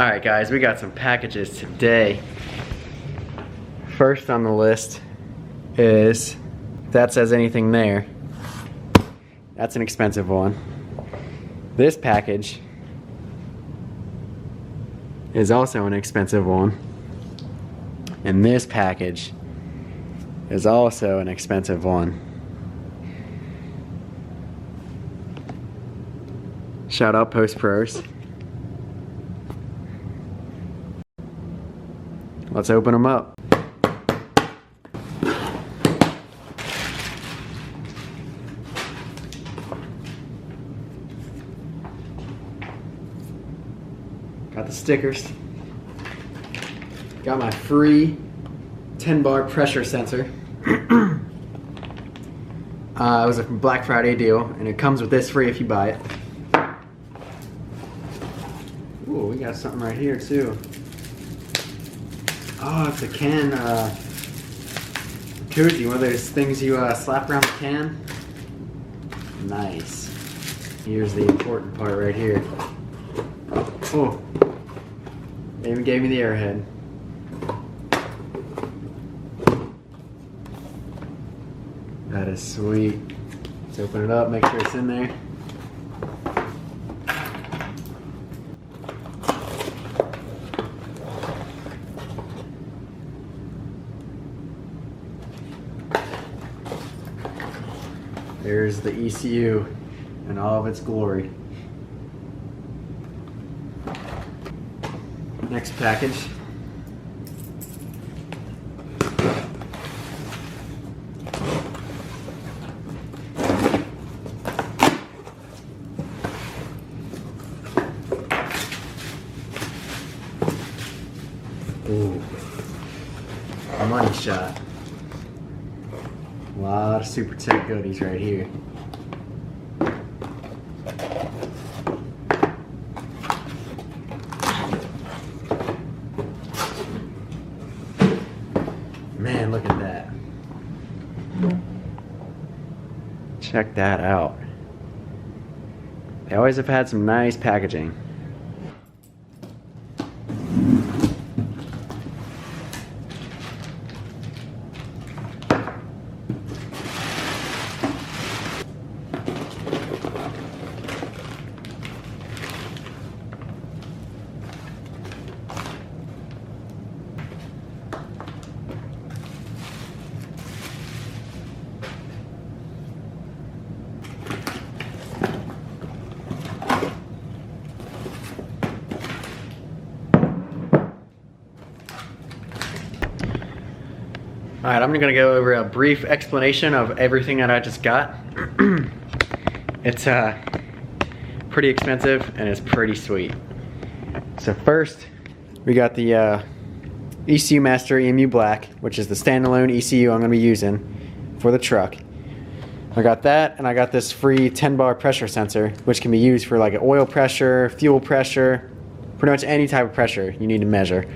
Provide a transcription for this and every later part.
Alright guys, we got some packages today. First on the list is, if that says anything there, that's an expensive one. This package is also an expensive one. And this package is also an expensive one. Shout out Post Pros. Let's open them up. Got the stickers. Got my free 10-bar pressure sensor. It was a Black Friday deal, and it comes with this free if you buy it. Ooh, we got something right here too. Oh, it's a can koozie, one of those things you slap around the can. Nice. Here's the important part right here. Oh, they even gave me the airhead. That is sweet. Let's open it up, make sure it's in there. There's the ECU in all of its glory. Next package. Ooh, a money shot. A lot of Super Tech goodies right here. Man, look at that. Check that out. They always have had some nice packaging. Alright, I'm going to go over a brief explanation of everything that I just got. It's pretty expensive and it's pretty sweet. So first, we got the ECU Master EMU Black, which is the standalone ECU I'm going to be using for the truck. I got that, and I got this free 10-bar pressure sensor, which can be used for like oil pressure, fuel pressure, pretty much any type of pressure you need to measure.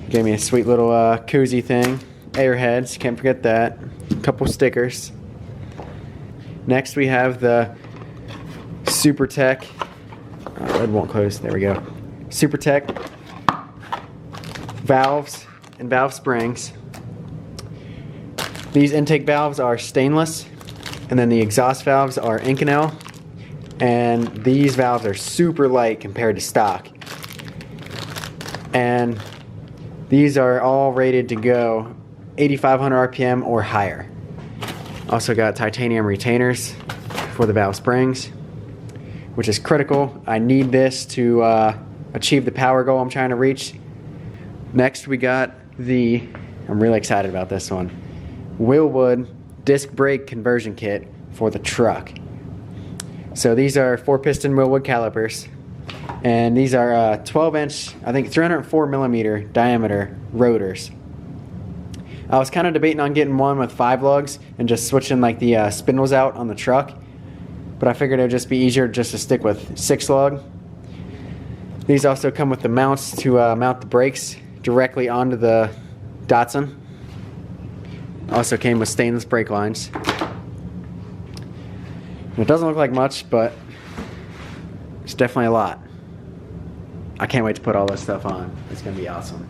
Gave me a sweet little koozie thing. Airheads, can't forget that. A couple stickers. Next we have the Super Tech. Red won't close, there we go. Super Tech valves and valve springs. These intake valves are stainless, and then the exhaust valves are Inconel, and these valves are super light compared to stock. And these are all rated to go 8,500 RPM or higher. Also got titanium retainers for the valve springs, which is critical. I need this to achieve the power goal I'm trying to reach. Next we got the, I'm really excited about this one, Willwood disc brake conversion kit for the truck. So these are 4-piston Willwood calipers, and these are 12-inch, I think 304mm diameter rotors. I was kind of debating on getting one with 5 lugs and just switching like the spindles out on the truck, but I figured it would just be easier just to stick with 6 lug. These also come with the mounts to mount the brakes directly onto the Datsun. Also came with stainless brake lines. It doesn't look like much, but it's definitely a lot. I can't wait to put all this stuff on. It's gonna be awesome.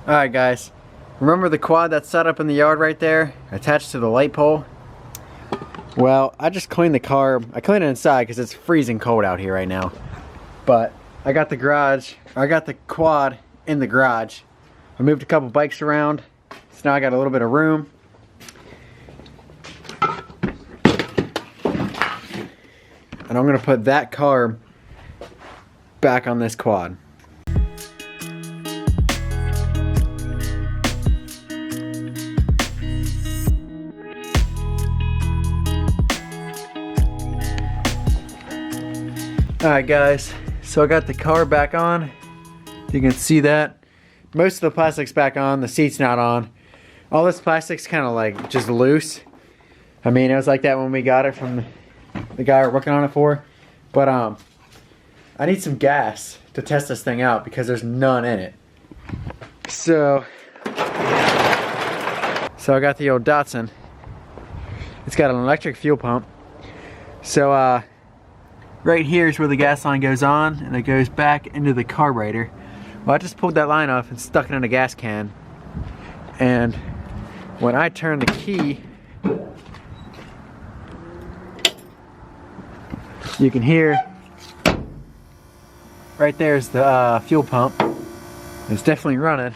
Alright guys, remember the quad that's set up in the yard right there, attached to the light pole? Well, I just cleaned the carb. I cleaned it inside because it's freezing cold out here right now. But I got the quad in the garage. I moved a couple bikes around, so now I got a little bit of room. And I'm gonna put that carb back on this quad. Alright guys, so I got the car back on. You can see that. Most of the plastic's back on, the seat's not on. All this plastic's kind of like just loose. I mean, it was like that when we got it from the guy we're working on it for. But I need some gas to test this thing out because there's none in it. So I got the old Datsun. It's got an electric fuel pump. So right here is where the gas line goes on, and it goes back into the carburetor. Well, I just pulled that line off and stuck it in a gas can. And when I turn the key, you can hear right there's the fuel pump. It's definitely running.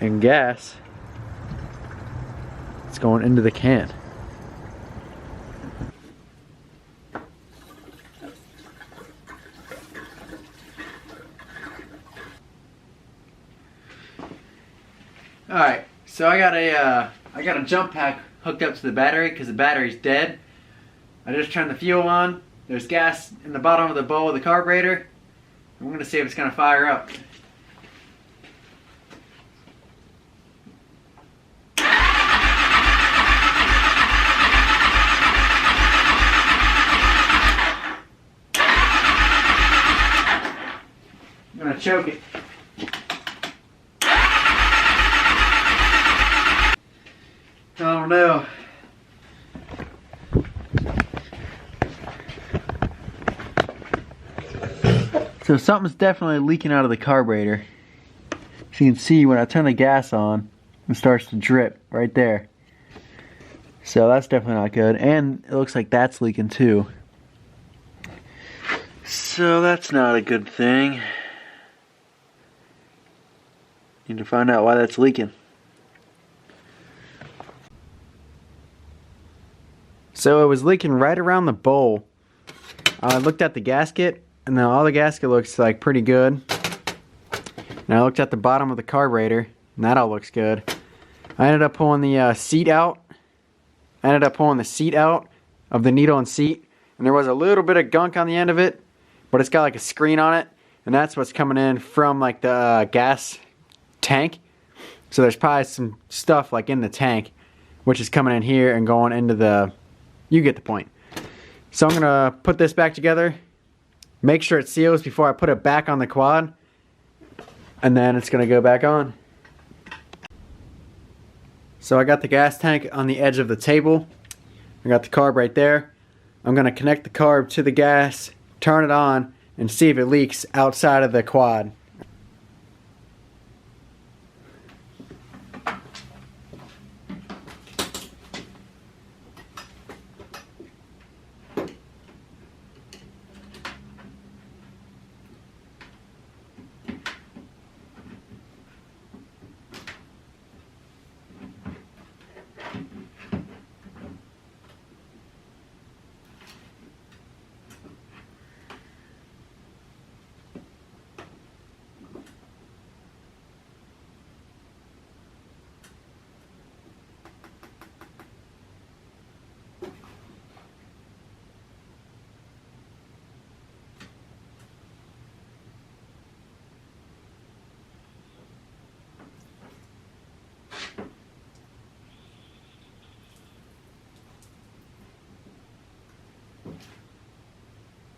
And gas, it's going into the can. Alright, so I got a jump pack hooked up to the battery because the battery's dead. I just turned the fuel on. There's gas in the bottom of the bowl of the carburetor. I'm going to see if it's going to fire up. I'm going to choke it. I don't know. So something's definitely leaking out of the carburetor. As you can see, when I turn the gas on, it starts to drip right there. So that's definitely not good. And it looks like that's leaking too. So that's not a good thing. Need to find out why that's leaking. So it was leaking right around the bowl. I looked at the gasket, and then all the gasket looks like pretty good. And I looked at the bottom of the carburetor, and that all looks good. I ended up pulling the seat out. I ended up pulling the seat out of the needle and seat, and there was a little bit of gunk on the end of it, but it's got like a screen on it, and that's what's coming in from like the gas tank. So there's probably some stuff like in the tank, which is coming in here and going into the... You get the point. So I'm going to put this back together, make sure it seals before I put it back on the quad, and then it's going to go back on. So I got the gas tank on the edge of the table. I got the carb right there. I'm going to connect the carb to the gas, turn it on, and see if it leaks outside of the quad.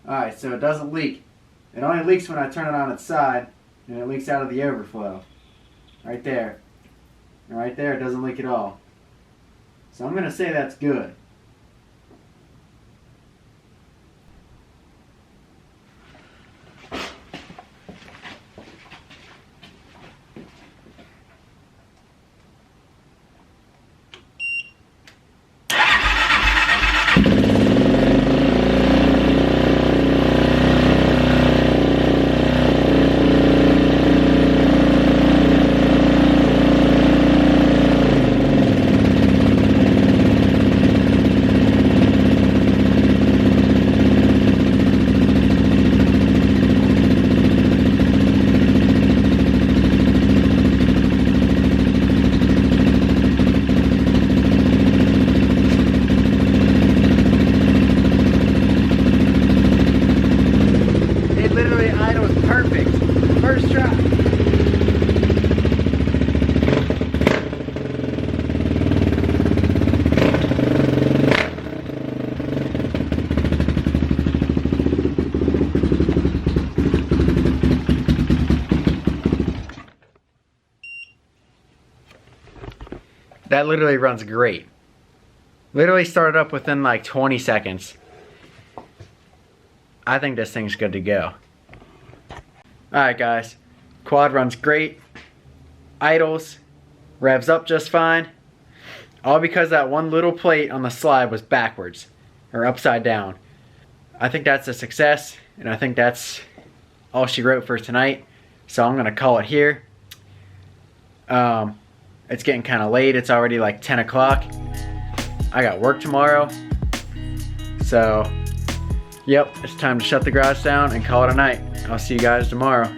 Alright, so it doesn't leak. It only leaks when I turn it on its side, and it leaks out of the overflow. Right there. And right there it doesn't leak at all. So I'm going to say that's good. That literally runs great. Literally started up within like 20 seconds. I think this thing's good to go. Alright guys, quad runs great, idles, revs up just fine, all because that one little plate on the slide was backwards, or upside down. I think that's a success, and I think that's all she wrote for tonight, so I'm going to call it here. It's getting kind of late, it's already like 10 o'clock. I got work tomorrow, so yep, it's time to shut the garage down and call it a night. I'll see you guys tomorrow.